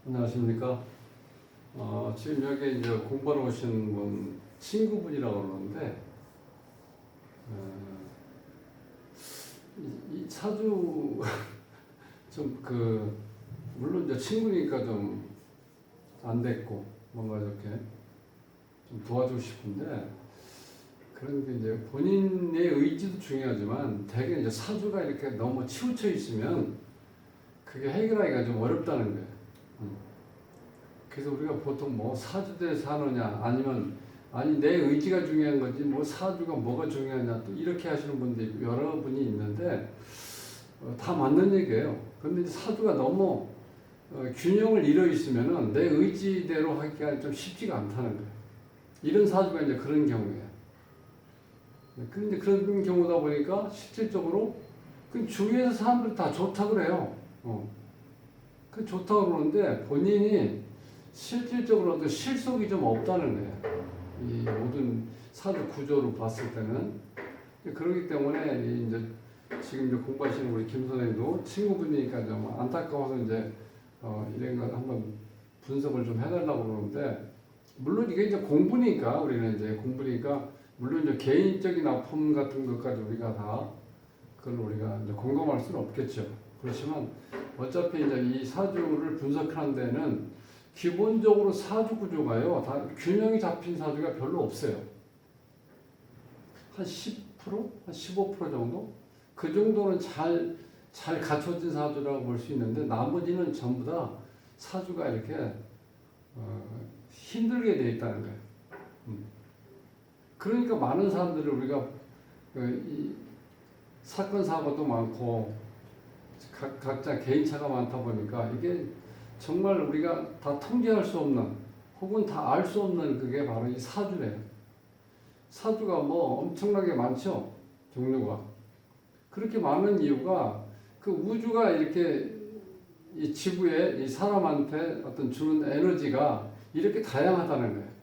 안녕하십니까. 지금 여기 이제 공부하러 오신 분 친구분이라고 그러는데, 이 사주 좀 물론 이제 친구니까 좀 안 됐고 뭔가 이렇게 좀 도와주고 싶은데, 그런 게 이제 본인의 의지도 중요하지만 되게 이제 사주가 이렇게 너무 치우쳐 있으면 그게 해결하기가 좀 어렵다는 거예요. 그래서 우리가 보통 뭐 사주대로 사느냐 아니 내 의지가 중요한 거지 뭐 사주가 뭐가 중요하냐 또 이렇게 하시는 분들이 여러분이 있는데 다 맞는 얘기예요. 그런데 사주가 너무 균형을 잃어 있으면은 내 의지대로 하기가 좀 쉽지가 않다는 거예요. 이런 사주가 이제 그런 경우예요. 그런데 그런 경우다 보니까 실질적으로 그 주위에서 사람들이 다 좋다 그래요. 그 좋다고 그러는데 본인이 실질적으로도 실속이 좀 없다는 거예요. 이 모든 사주 구조로 봤을 때는. 그렇기 때문에 이제 지금 이제 공부하시는 우리 김 선생님도 친구분이니까 좀 안타까워서 이제 이런 걸 한번 분석을 좀 해달라고 그러는데, 물론 이게 이제 공부니까 우리는 이제 공부니까 물론 이제 개인적인 아픔 같은 것까지 우리가 다 그걸 우리가 이제 공감할 수는 없겠죠. 그렇지만 어차피 이제 이 사주를 분석하는 데는 기본적으로 사주 구조가요, 다 균형이 잡힌 사주가 별로 없어요. 한 10%? 한 15% 정도? 그 정도는 잘 갖춰진 사주라고 볼 수 있는데, 나머지는 전부 다 사주가 이렇게 힘들게 되어 있다는 거예요. 그러니까 많은 사람들을 우리가 이 사건 사고도 많고 각자 개인차가 많다 보니까 이게 정말 우리가 다 통제할 수 없는 혹은 다 알 수 없는 그게 바로 이 사주래요. 사주가 뭐 엄청나게 많죠, 종류가. 그렇게 많은 이유가 그 우주가 이렇게 이 지구에 이 사람한테 어떤 주는 에너지가 이렇게 다양하다는 거예요.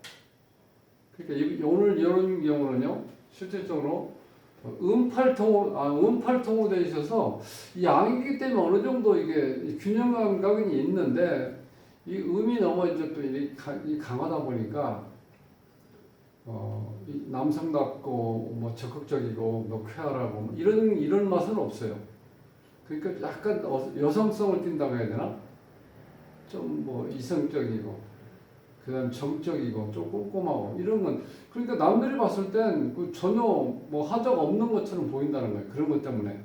그러니까 오늘 이런 경우는요, 실질적으로 음팔통으로 되어 있어서 이 양이기 때문에 어느 정도 이게 균형 감각이 있는데, 이 음이 너무 이제 또 강하다 보니까 남성답고 뭐 적극적이고 뭐 쾌활하고 뭐 이런 맛은 없어요. 그러니까 약간 여성성을 띈다고 해야 되나? 좀 뭐 이성적이고, 그다음 정적이고 좀 꼼꼼하고 이런 건, 그러니까 남들이 봤을 땐 그 전혀 뭐 하자가 없는 것처럼 보인다는 거예요. 그런 것 때문에.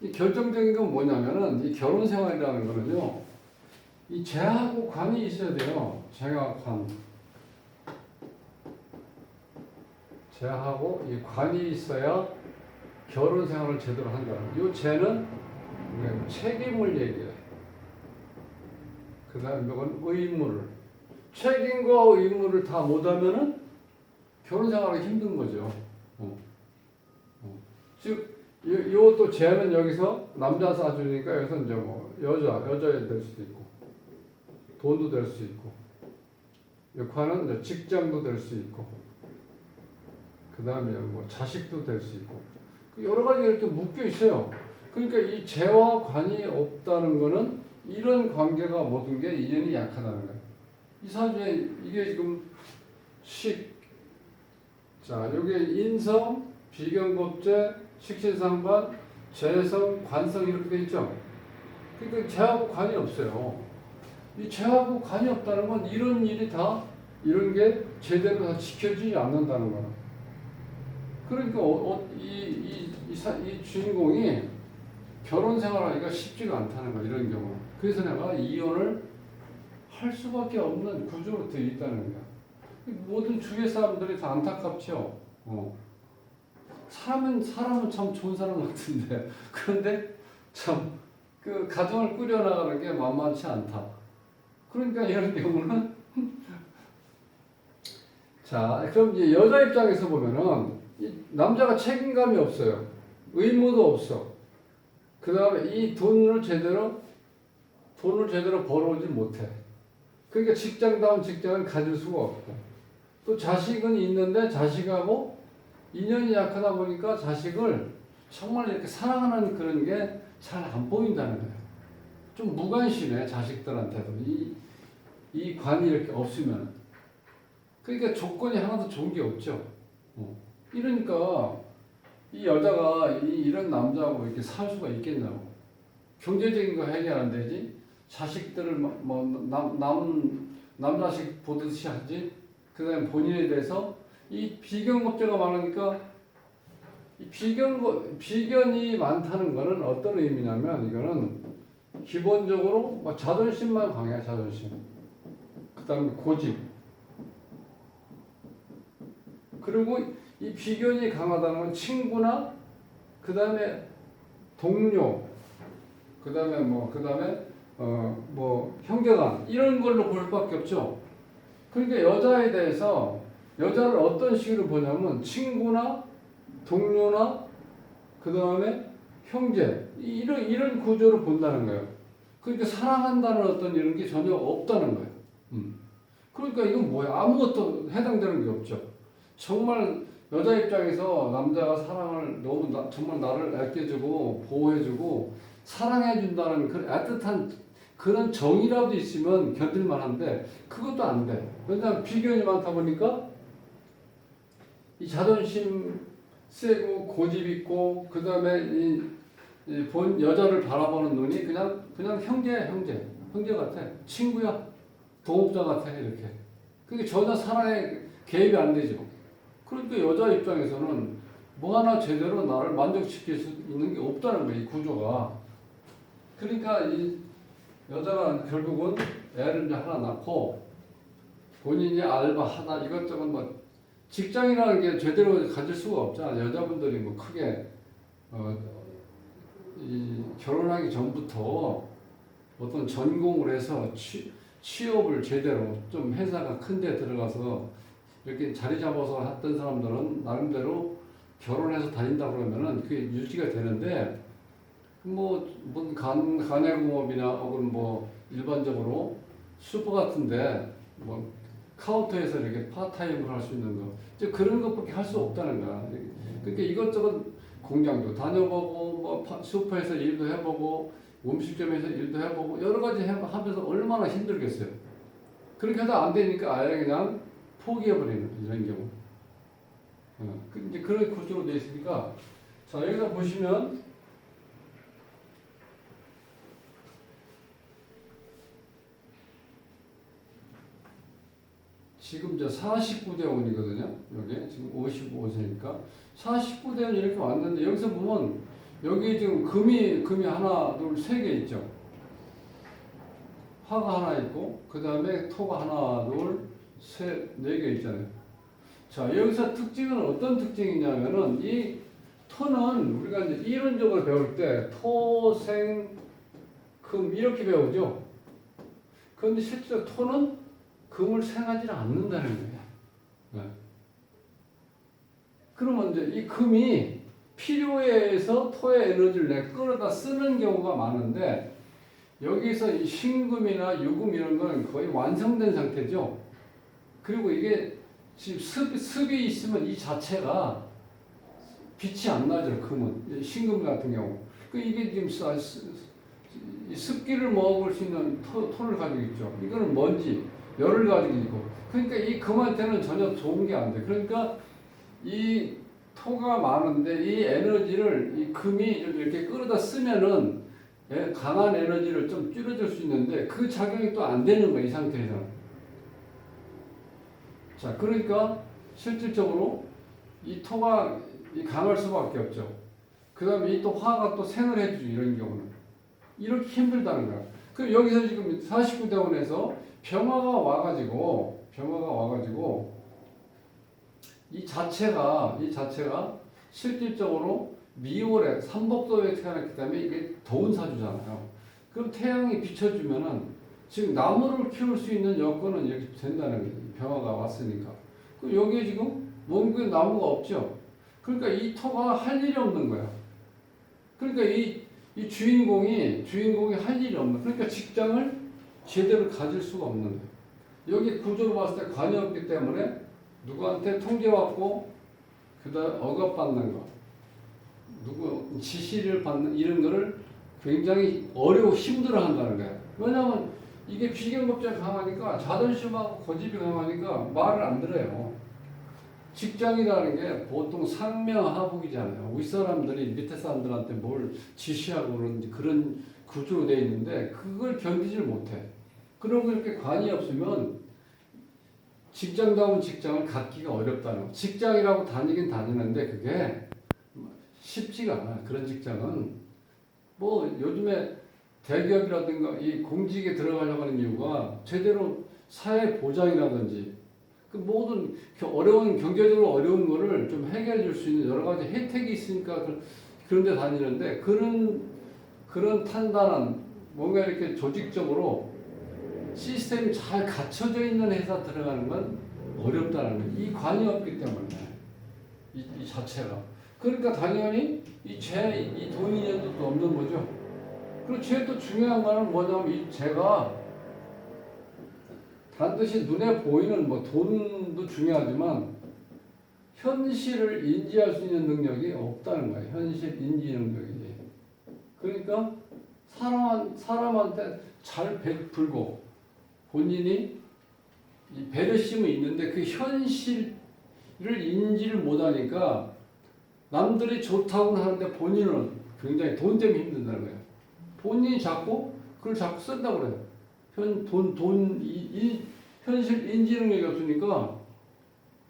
이 결정적인 건 뭐냐면은 이 결혼 생활이라는 거는요, 이 재하고 관이 있어야 돼요. 재하 관. 재하고 이 관이 있어야 결혼 생활을 제대로 한다는 거예요. 이 재는 책임을 얘기해요. 그 다음에 이건 의무를. 책임과 의무를 다 못하면은 결혼 생활이 힘든 거죠. 즉, 이것도 쟤는 여기서 남자 사주니까 여기서 이제 뭐 여자애 될 수도 있고, 돈도 될 수 있고, 역할은 이제 직장도 될 수 있고, 그 다음에 뭐 자식도 될 수 있고, 여러 가지 이렇게 묶여 있어요. 그러니까 이 재와 관이 없다는 거는 이런 관계가 모든 게 인연이 약하다는 거예요. 이 사주에 이게 지금 자, 요게 인성, 비견겁재, 식신상관, 재성, 관성 이렇게 돼 있죠. 그러니까 재하고 관이 없어요. 이 재하고 관이 없다는 건 이런 일이 다 이런 게 제대로 다 지켜지지 않는다는 거예요. 그러니까 이 주인공이 결혼 생활하기가 쉽지가 않다는 거야, 이런 경우. 그래서 내가 이혼을 할 수밖에 없는 구조로 되어 있다는 거야. 모든 주위의 사람들이 다 안타깝죠. 사람은 참 좋은 사람 같은데, 그런데 참 그 가정을 꾸려나가는 게 만만치 않다. 그러니까 이런 경우는 자, 그럼 이제 여자 입장에서 보면은 이 남자가 책임감이 없어요. 의무도 없어. 그 다음에 이 돈을 제대로 벌어오지 못해. 그러니까 직장다운 직장을 가질 수가 없고, 또 자식은 있는데 자식하고 인연이 약하다 보니까 자식을 정말 이렇게 사랑하는 그런 게 잘 안 보인다는 거예요. 좀 무관심해, 자식들한테도. 이 관이 이렇게 없으면. 그러니까 조건이 하나도 좋은 게 없죠. 이러니까 이 여자가 이런 남자하고 이렇게 살 수가 있겠냐고. 경제적인 거 해결 안 되지. 자식들을 남자식 보듯이 하지. 그 다음에 본인에 대해서 이 비견겁제가 많으니까 이 비견이 많다는 거는 어떤 의미냐면 이거는 기본적으로 뭐 자존심만 강해, 자존심. 그 다음에 고집. 그리고 이 비견이 강하다는 건 친구나 그 다음에 동료, 그 다음에 뭐 형제간 이런 걸로 볼 수밖에 없죠. 그러니까 여자에 대해서 여자를 어떤 식으로 보냐면 친구나 동료나 그 다음에 형제 이런 구조로 본다는 거예요. 그러니까 사랑한다는 어떤 이런 게 전혀 없다는 거예요. 그러니까 이건 뭐야? 아무것도 해당되는 게 없죠. 정말 여자 입장에서 남자가 사랑을 너무 정말 나를 아껴주고 보호해주고 사랑해준다는 그런 애틋한 그런 정이라도 있으면 견딜만한데 그것도 안 돼. 왜냐하면 비견이 많다 보니까 이 자존심 세고 고집 있고 그 다음에 본 여자를 바라보는 눈이 그냥 형제 같아. 친구야, 동업자 같아 이렇게. 그게 전혀 사랑에 개입이 안 되죠. 그러니까 여자 입장에서는 뭐 하나 제대로 나를 만족시킬 수 있는 게 없다는 거예요, 이 구조가. 그러니까 이 여자가 결국은 애를 이제 하나 낳고 본인이 알바하다 이것저것 뭐 직장이라는 게 제대로 가질 수가 없잖아. 여자분들이 뭐 크게 이 결혼하기 전부터 어떤 전공을 해서 취업을 제대로 좀 회사가 큰 데 들어가서 이렇게 자리 잡아서 했던 사람들은 나름대로 결혼해서 다닌다 그러면은 그게 유지가 되는데 뭐 간해공업이나 혹은 뭐 일반적으로 슈퍼 같은데 뭐 카운터에서 이렇게 파타임을 할 수 있는 거 이제 그런 것밖에 할 수 없다는 거야. 그러니까 이것저것 공장도 다녀보고 뭐 슈퍼에서 일도 해보고 음식점에서 일도 해보고 여러 가지 하면서 얼마나 힘들겠어요. 그렇게 해도 안 되니까 아예 그냥 포기해버리는 이런 경우. 이제 그런 구조로 되어 있으니까 자 여기서 보시면 지금 이제 49대 5이거든요. 여기 지금 55세니까 49대 5 이렇게 왔는데 여기서 보면 여기 지금 금이 하나 둘 세 개 있죠. 화가 하나 있고 그 다음에 토가 하나 둘 셋 네 개 있잖아요. 자 여기서 특징은 어떤 특징이냐면은 이 토는 우리가 이제 이론적으로 배울 때 토, 생, 금 이렇게 배우죠. 그런데 실제로 토는 금을 생하지 않는다는 거예요. 네. 그러면 이제 이 금이 필요에 의해서 토의 에너지를 끌어다 쓰는 경우가 많은데 여기서 이 신금이나 유금 이런 건 거의 완성된 상태죠. 그리고 이게 지금 습이 있으면 이 자체가 빛이 안 나죠. 금은 신금 같은 경우. 그 이게 지금 습기를 먹을 수 있는 토를 가지고 있죠. 이거는 먼지, 열을 가지고 있고. 그러니까 이 금한테는 전혀 좋은 게 안 돼. 그러니까 이 토가 많은데 이 에너지를 이 금이 좀 이렇게 끌어다 쓰면은 강한 에너지를 좀 줄여줄 수 있는데 그 작용이 또 안 되는 거야, 이 상태에서는. 자, 그러니까 실질적으로 이 토가 강할 수밖에 없죠. 그 다음에 이 또 화가 또 생을 해주죠, 이런 경우는. 이렇게 힘들다는 거야. 그럼 여기서 지금 49대원에서 병화가 와가지고 이 자체가 실질적으로 미월에 삼복도에 태어났기 때문에 이게 더운 사주잖아요. 그럼 태양이 비춰주면은 지금 나무를 키울 수 있는 여건은 이렇게 된다는 거예요. 병화가 왔으니까. 그럼 여기에 지금 원구에 나무가 없죠. 그러니까 이 토가 할 일이 없는 거야. 그러니까 이 주인공이 할 일이 없는. 그러니까 직장을 제대로 가질 수가 없는 거예요. 여기 구조로 봤을 때 관이 없기 때문에 누구한테 통제받고 그다음 억압받는 거, 누구 지시를 받는 이런 거를 굉장히 힘들어 한다는 거야. 왜냐하면 이게 비경급제가 강하니까 자존심하고 고집이 강하니까 말을 안 들어요. 직장이라는 게 보통 상명하복이잖아요. 윗사람들이 밑에 사람들한테 뭘 지시하고 그런 구조로 되어 있는데 그걸 견디질 못해. 그러고 이렇게 관이 없으면 직장다운 직장을 갖기가 어렵다는 거. 직장이라고 다니긴 다니는데 그게 쉽지가 않아. 그런 직장은 뭐 요즘에 대기업이라든가 이 공직에 들어가려고 하는 이유가 제대로 사회 보장이라든지 그 모든 어려운 경제적으로 어려운 거를 좀 해결해 줄 수 있는 여러 가지 혜택이 있으니까 그런 데 다니는데 그런 탄단한 뭔가 이렇게 조직적으로 시스템이 잘 갖춰져 있는 회사 들어가는 건 어렵다는 거예요. 이 관이 없기 때문에 이 자체가. 그러니까 당연히 이 돈인연도 없는 거죠. 그리고 제일 또 중요한 거는 뭐냐면 이 재가 반드시 눈에 보이는 뭐 돈도 중요하지만 현실을 인지할 수 있는 능력이 없다는 거예요. 현실 인지 능력이. 그러니까 사람한테 잘 베풀고 본인이 이 배려심은 있는데 그 현실을 인지를 못하니까 남들이 좋다고는 하는데 본인은 굉장히 돈 때문에 힘든다는 거예요. 본인이 그걸 자꾸 쓴다고 그래요. 현실 인지 능력이 없으니까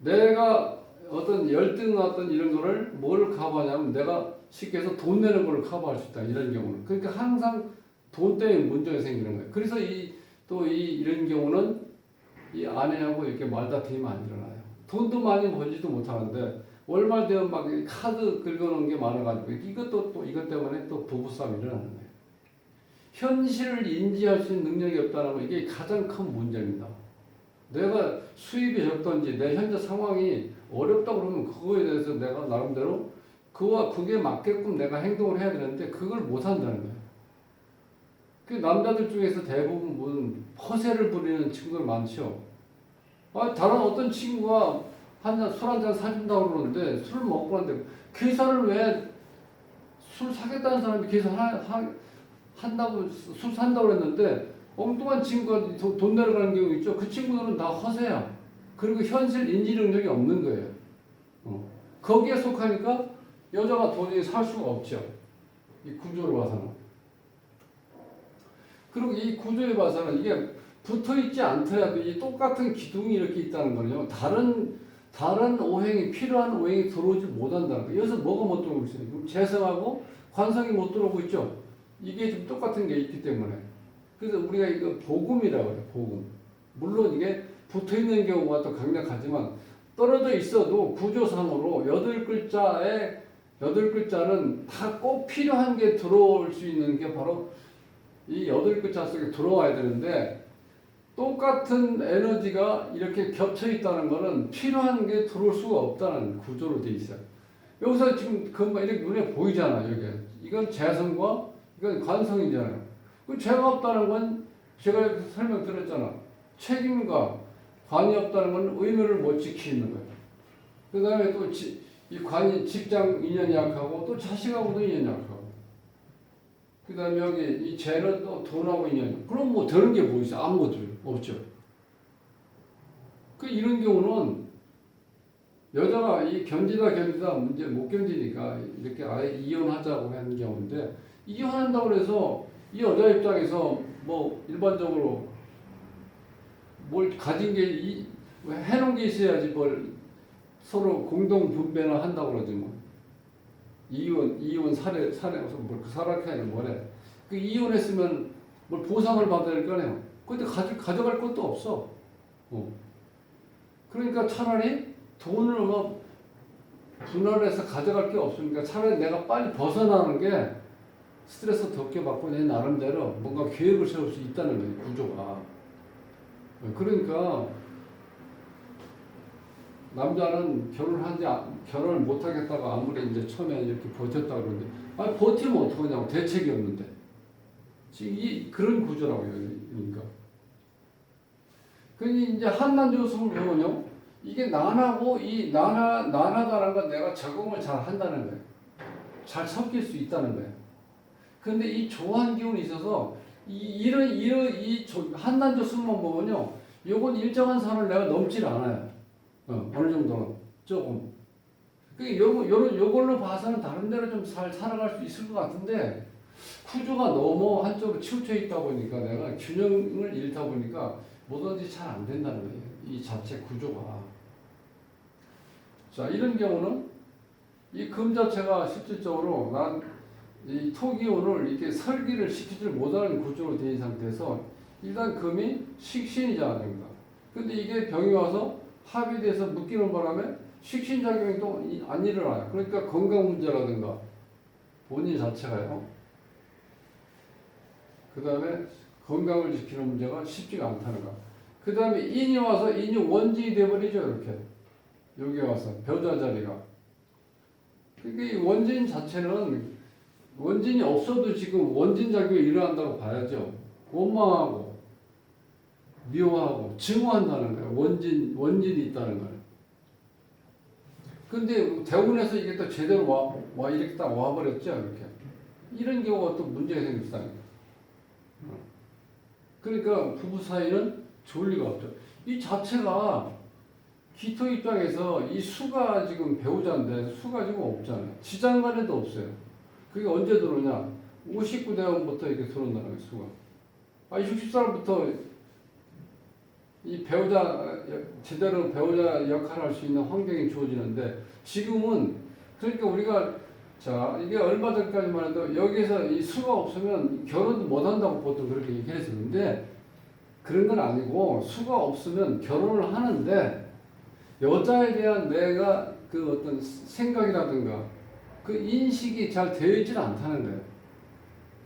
내가 어떤 열등 같은 이런 거를 뭘 커버하냐면 내가 쉽게 해서 돈 내는 거를 커버할 수 있다. 이런 경우는. 그러니까 항상 돈 때문에 문제가 생기는 거예요. 그래서 이런 경우는 이 아내하고 이렇게 말다툼이 많이 일어나요. 돈도 많이 벌지도 못하는데 월말 되면 막 카드 긁어놓은 게 많아가지고 이것 때문에 또 부부싸움이 일어나는 거예요. 현실을 인지할 수 있는 능력이 없다는 건 이게 가장 큰 문제입니다. 내가 수입이 적던지 내 현재 상황이 어렵다고 그러면 그거에 대해서 내가 나름대로 그게 맞게끔 내가 행동을 해야 되는데 그걸 못 한다는 거예요. 그 남자들 중에서 대부분 허세를 부리는 친구들 많죠. 다른 어떤 친구가 술 한 잔 사준다고 그러는데 술을 먹고 하는데 계산을 왜 술 사겠다는 사람이 한다고 술 산다고 그랬는데 엉뚱한 친구가 돈 내려가는 경우 있죠. 그 친구들은 다 허세야. 그리고 현실 인지 능력이 없는 거예요. 거기에 속하니까 여자가 도저히 살 수가 없죠. 이 구조로 봐서는. 그리고 이 구조에 봐서는 이게 붙어있지 않더라도 이 똑같은 기둥이 이렇게 있다는 거는요. 다른 오행이 필요한 오행이 들어오지 못한다는 거예요. 여기서 뭐가 못 들어오고 있어요? 그럼 재성하고 관성이 못 들어오고 있죠. 이게 좀 똑같은 게 있기 때문에. 그래서 우리가 이거 복음이라고 해요. 복음. 물론 이게 붙어있는 경우가 또 강력하지만 떨어져 있어도 구조상으로 8글자는 다 꼭 필요한 게 들어올 수 있는 게 바로 이 8글자 속에 들어와야 되는데 똑같은 에너지가 이렇게 겹쳐 있다는 것은 필요한 게 들어올 수가 없다는 구조로 돼 있어요. 여기서 지금 금방 이렇게 눈에 보이잖아요. 이게. 이건 재성과 이건 관성이잖아요. 그 죄가 없다는 건 제가 설명드렸잖아. 책임과 관이 없다는 건 의무를 못 지키는 거예요. 그 다음에 또 이 관이 직장 인연이 약하고 또 자식하고도 인연이 약하고 그 다음에 여기 이 죄는 또 돈하고 인연이 그럼 뭐 되는 게 뭐 있어? 아무것도 없죠. 이런 경우는 여자가 견디다 문제 못 견디니까 이렇게 아예 이혼하자고 하는 경우인데 이혼한다고 해서 이 여자 입장에서 뭐 일반적으로 뭘 가진 게 해놓은 게 있어야지 뭘 서로 공동 분배나 한다고 그러지 뭐. 이혼 살해서 뭘 살아카니 뭐래. 이혼했으면 뭘 보상을 받아야 될 거 아니에요. 근데 가져갈 것도 없어. 그러니까 차라리 돈을 뭐 분할해서 가져갈 게 없으니까 차라리 내가 빨리 벗어나는 게 스트레스 덜게 받고 내 나름대로 뭔가 계획을 세울 수 있다는 거예요. 구조가. 그러니까 남자는 결혼을 못 하겠다가 아무리 이제 처음에 이렇게 버텼다 그러는데 버티면 어떡하냐고 대책이 없는데 지금 그런 구조라고요. 그러니까 이제 한난조수를 배우면요 이게 난하고 이 난하다는 건 내가 적응을 잘 한다는 거예요. 잘 섞일 수 있다는 거예요. 근데 이 조한 기운이 있어서 이런 한단조 수만 보면요, 요건 일정한 선을 내가 넘질 않아요. 어느 정도는 조금. 요걸로 봐서는 다른 데로 좀 잘 살아갈 수 있을 것 같은데, 구조가 너무 한쪽으로 치우쳐 있다 보니까 내가 균형을 잃다 보니까 뭐든지 잘 안 된다는 거예요. 이 자체 구조가. 자, 이런 경우는 이 금 자체가 실질적으로 이 토기운을 이렇게 설기를 시키지 못하는 구조로 되어 있는 상태에서 일단 금이 식신이잖아, 됩니다. 근데 이게 병이 와서 합이 돼서 묶이는 바람에 식신작용이 또 안 일어나요. 그러니까 건강 문제라든가 본인 자체가요. 그 다음에 건강을 지키는 문제가 쉽지가 않다는 거. 그 다음에 인이 와서 인이 원진이 돼버리죠, 이렇게. 여기 와서 배우자 자리가. 그러니까 이 원진 자체는 원진이 없어도 지금 원진 작용이 일어난다고 봐야죠. 원망하고 미워하고 증오한다는 거예요. 원진이 있다는 거예요. 근데 대운에서 이게 또 제대로 이렇게 딱 와버렸죠, 이렇게. 이런 경우가 또 문제가 생깁니다. 그러니까 부부 사이는 좋을 리가 없죠. 이 자체가 기토 입장에서 이 수가 지금 배우자인데 수가 지금 없잖아요. 지장간에도 없어요. 그게 언제 들어오냐? 59대원부터 이렇게 들어온다는 거예요, 수가. 60살부터 이 배우자, 제대로 배우자 역할을 할 수 있는 환경이 주어지는데, 지금은, 그러니까 우리가, 자, 이게 얼마 전까지만 해도 여기서 이 수가 없으면 결혼도 못 한다고 보통 그렇게 얘기했었는데, 그런 건 아니고, 수가 없으면 결혼을 하는데, 여자에 대한 내가 그 어떤 생각이라든가, 그 인식이 잘 되어 있지는 않다는 거예요.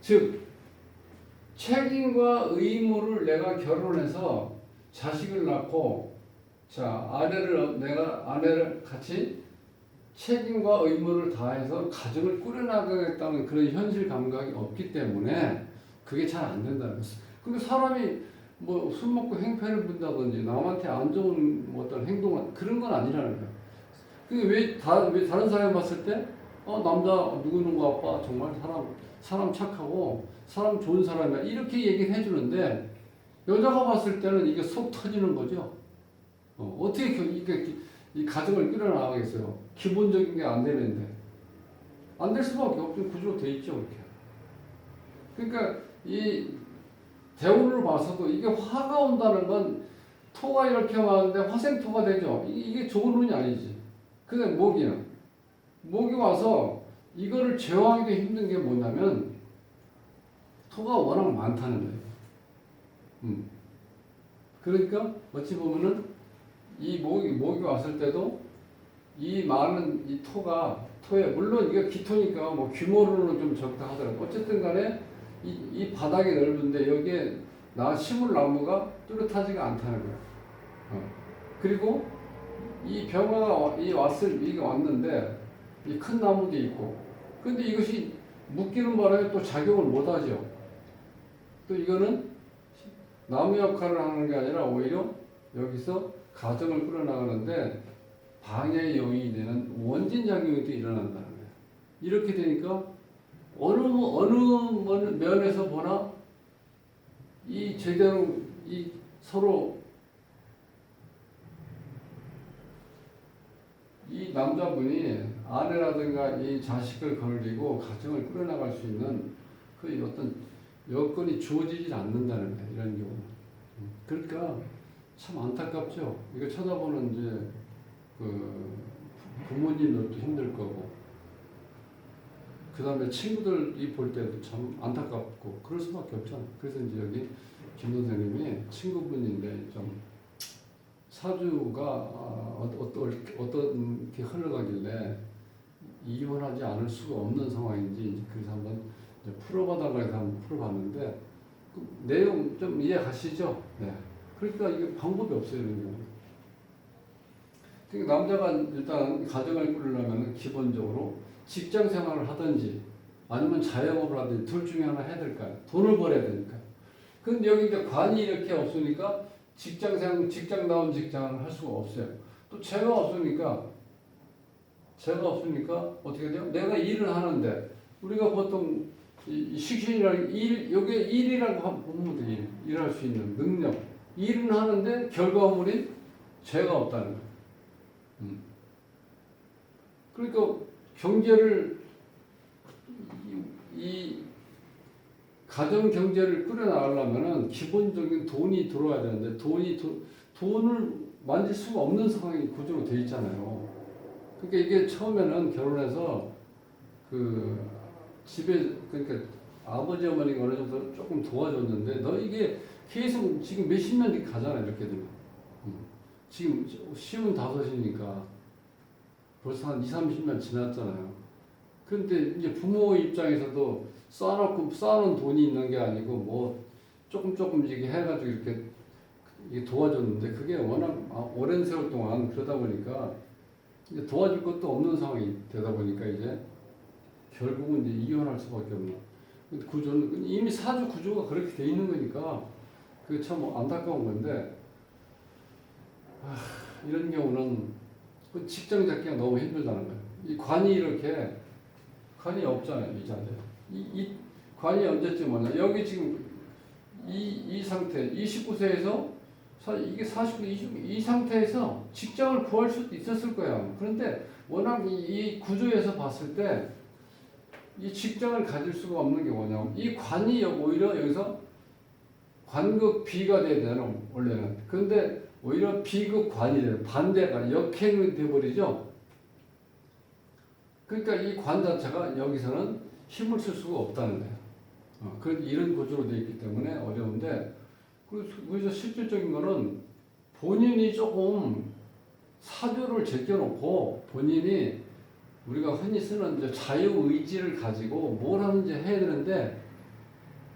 즉, 책임과 의무를 내가 결혼해서 자식을 낳고, 자, 내가 아내를 같이 책임과 의무를 다해서 가정을 꾸려나가겠다는 그런 현실 감각이 없기 때문에 그게 잘 안 된다는 거예요. 근데 사람이 뭐 술 먹고 행패를 부린다든지 남한테 안 좋은 어떤 행동을 그런 건 아니라는 거예요. 근데 왜 다른 사람이 봤을 때, 남자 누구누구 아빠 정말 사람 착하고 사람 좋은 사람이야. 이렇게 얘기를 해주는데, 여자가 봤을 때는 이게 속 터지는 거죠. 어떻게 이게 이 가정을 끌어나가겠어요? 기본적인 게 안 되는데. 안 될 수밖에 없죠. 구조로 돼 있죠, 그렇게. 그러니까 이 대운을 봐서도 이게 화가 온다는 건 토가 이렇게 왔는데 화생토가 되죠. 이게 좋은 운이 아니지. 근데 목이 와서 이거를 제어하기도 힘든 게 뭐냐면 토가 워낙 많다는 거예요. 그러니까 어찌 보면은 이 목이 왔을 때도 이 많은 이 토에 물론 이게 기토니까 뭐 규모로는 좀 적다 하더라도 어쨌든 간에 이 바닥이 넓은데 여기에 심을 나무가 뚜렷하지가 않다는 거예요. 그리고 이 병화가 이게 왔는데 이 큰 나무도 있고, 근데 이것이 묶이는 바람에 또 작용을 못 하죠. 또 이거는 나무 역할을 하는 게 아니라 오히려 여기서 가정을 끌어나가는데 방해의 요인이 되는 원진 작용이 또 일어난다는 거예요. 이렇게 되니까 어느 면에서 보나 이 제대로 이 서로 이 남자분이 아내라든가 이 자식을 걸리고 가정을 끌어나갈 수 있는 그 어떤 여건이 주어지질 않는다는 거예요. 이런 경우는. 그러니까 참 안타깝죠. 이거 쳐다보는 이제 그 부모님들도 힘들 거고, 그 다음에 친구들이 볼 때도 참 안타깝고 그럴 수밖에 없잖아. 그래서 이제 여기 김 선생님이 친구분인데 좀 사주가 어떻게 흘러가길래 이혼하지 않을 수가 없는 상황인지 그래서 한번 풀어봐달라고 해서 한번 풀어봤는데 그 내용 좀 이해가시죠? 네. 그러니까 이게 방법이 없어요, 이런 경우. 그러니까 남자가 일단 가정을 꾸리려면 기본적으로 직장 생활을 하든지 아니면 자영업을 하든지 둘 중에 하나 해야 될까요? 돈을 벌어야 되니까. 근데 여기 이제 관이 이렇게 없으니까 직장다운 직장을 할 수가 없어요. 또 제가 없으니까 어떻게 돼요? 내가 일을 하는데 우리가 보통 이 식신이라는 일, 여기에 일이라고 보면 돼. 일. 일할 수 있는 능력. 일은 하는데 결과물인 죄가 없다는 거예요. 그러니까 경제를 이 가정 경제를 꾸려나가려면은 기본적인 돈이 들어와야 되는데 돈을 만질 수가 없는 상황이 구조로 돼 있잖아요. 그러니까 이게 처음에는 결혼해서 그 집에 그러니까 아버지 어머니가 어느 정도 조금 도와줬는데 너 이게 계속 지금 몇십 년이 가잖아 이렇게 되면. 지금 55이니까 벌써 한 20, 30년 지났잖아요. 근데 이제 부모 입장에서도 쌓아놓은 돈이 있는 게 아니고 뭐 조금 이렇게 해가지고 이렇게 도와줬는데 그게 워낙 오랜 세월 동안 그러다 보니까 이제 도와줄 것도 없는 상황이 되다 보니까 이제 결국은 이제 이혼할 수밖에 없는. 근데 구조는 이미 사주 구조가 그렇게 돼 있는 거니까 그게 참 안타까운 건데 이런 경우는 그 직장 잡기가 너무 힘들다는 거예요. 이 관이 없잖아요 이 자리에. 이 관이 언제쯤 오냐? 여기 지금 이 상태 29세에서 이게 49, 이 상태에서 직장을 구할 수도 있었을 거야. 그런데 워낙 이 구조에서 봤을 때 이 직장을 가질 수가 없는 게 뭐냐면 이 관이 오히려 여기서 관극 비가 돼야 되잖아 원래는. 그런데 오히려 비극 관이 돼요. 반대가 역행이 돼버리죠. 그러니까 이 관 자체가 여기서는 힘을 쓸 수가 없다는 거예요. 그런데 이런 구조로 되어 있기 때문에 어려운데 그래서 실질적인 거는 본인이 조금 사주를 제껴놓고 본인이 우리가 흔히 쓰는 이제 자유의지를 가지고 뭘 하는지 해야 되는데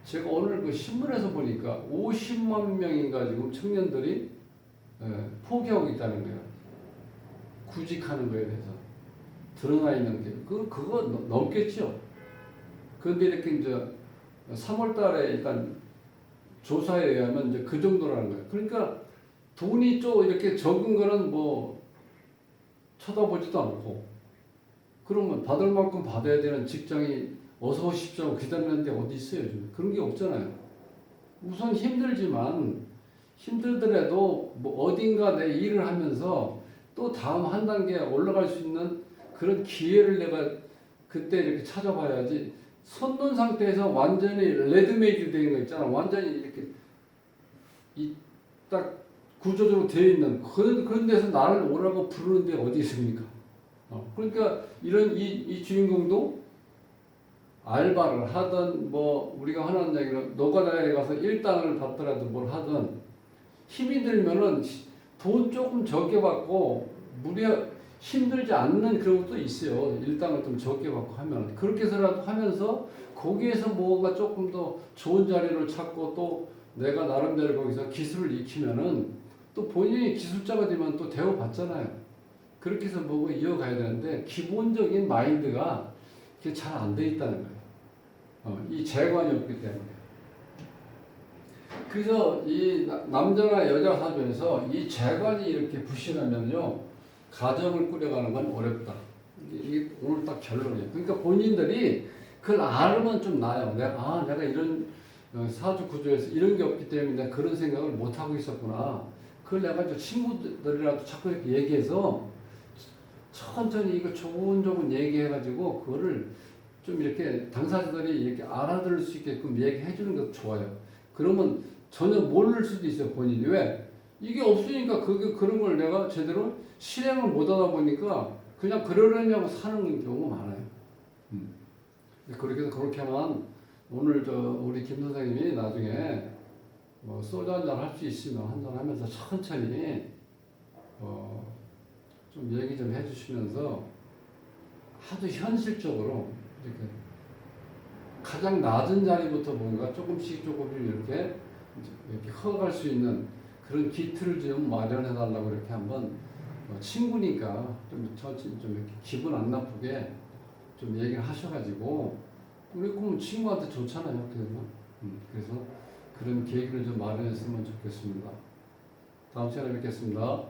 제가 오늘 그 신문에서 보니까 50만 명인가 지금 청년들이 포기하고 있다는 거예요. 구직하는 거에 대해서 드러나 있는 게 그거 넘겠죠. 그런데 이렇게 이제 3월달에 일단 조사에 의하면 이제 그 정도라는 거예요. 그러니까 돈이 좀 이렇게 적은 거는 뭐 쳐다보지도 않고 그러면 받을 만큼 받아야 되는 직장이 어서 오십시오 기다리는 데 어디 있어요 요즘. 그런 게 없잖아요. 우선 힘들더라도 뭐 어딘가 내 일을 하면서 또 다음 한 단계 올라갈 수 있는 그런 기회를 내가 그때 이렇게 찾아봐야지. 선놓은 상태에서 완전히 레드메이드 되어 있는 거 있잖아. 완전히 이렇게 딱 구조적으로 되어 있는 그런 데서 나를 오라고 부르는 데 어디 있습니까? 그러니까 이 주인공도 알바를 하든 뭐 우리가 흔한 얘기로 노가다에 가서 일당을 받더라도 뭘 하든 힘이 들면은 돈 조금 적게 받고 힘들지 않는 그런 것도 있어요. 일당을 좀 적게 받고 하면 그렇게 해서라도 하면서 거기에서 뭐가 조금 더 좋은 자리를 찾고 또 내가 나름대로 거기서 기술을 익히면은 또 본인이 기술자가 되면 또 대우받잖아요. 그렇게 해서 뭐고 이어가야 되는데 기본적인 마인드가 잘 안 돼 있다는 거예요. 이 재관이 없기 때문에. 그래서 이 남자나 여자 사주에서 이 재관이 이렇게 부실하면요 가정을 꾸려가는 건 어렵다. 이게 오늘 딱 결론이에요. 그러니까 본인들이 그걸 알면 좀 나아요. 내가 이런 사주 구조에서 이런 게 없기 때문에 내가 그런 생각을 못 하고 있었구나. 그걸 내가 이제 친구들이라도 자꾸 이렇게 얘기해서 천천히 이거 조곤조곤 얘기해가지고 그거를 좀 이렇게 당사자들이 이렇게 알아들을 수 있게끔 얘기해 주는 것도 좋아요. 그러면 전혀 모를 수도 있어요, 본인이. 왜? 이게 없으니까 그런 걸 내가 제대로 실행을 못 하다 보니까 그냥 그러려냐고 사는 경우가 많아요. 그렇게만 오늘 우리 김 선생님이 나중에 뭐 소주 한잔 할 수 있으면 한잔 하면서 천천히 좀 얘기 좀 해주시면서 아주 현실적으로 이렇게 가장 낮은 자리부터 뭔가 조금씩 이렇게 커갈 수 있는 그런 기틀을 좀 마련해 달라고 이렇게 한번 친구니까 좀 이렇게 기분 안 나쁘게 좀 얘기를 하셔가지고 우리 그럼 친구한테 좋잖아요. 이렇게 되면. 그래서 그런 계기를 좀 마련했으면 좋겠습니다. 다음 시간에 뵙겠습니다.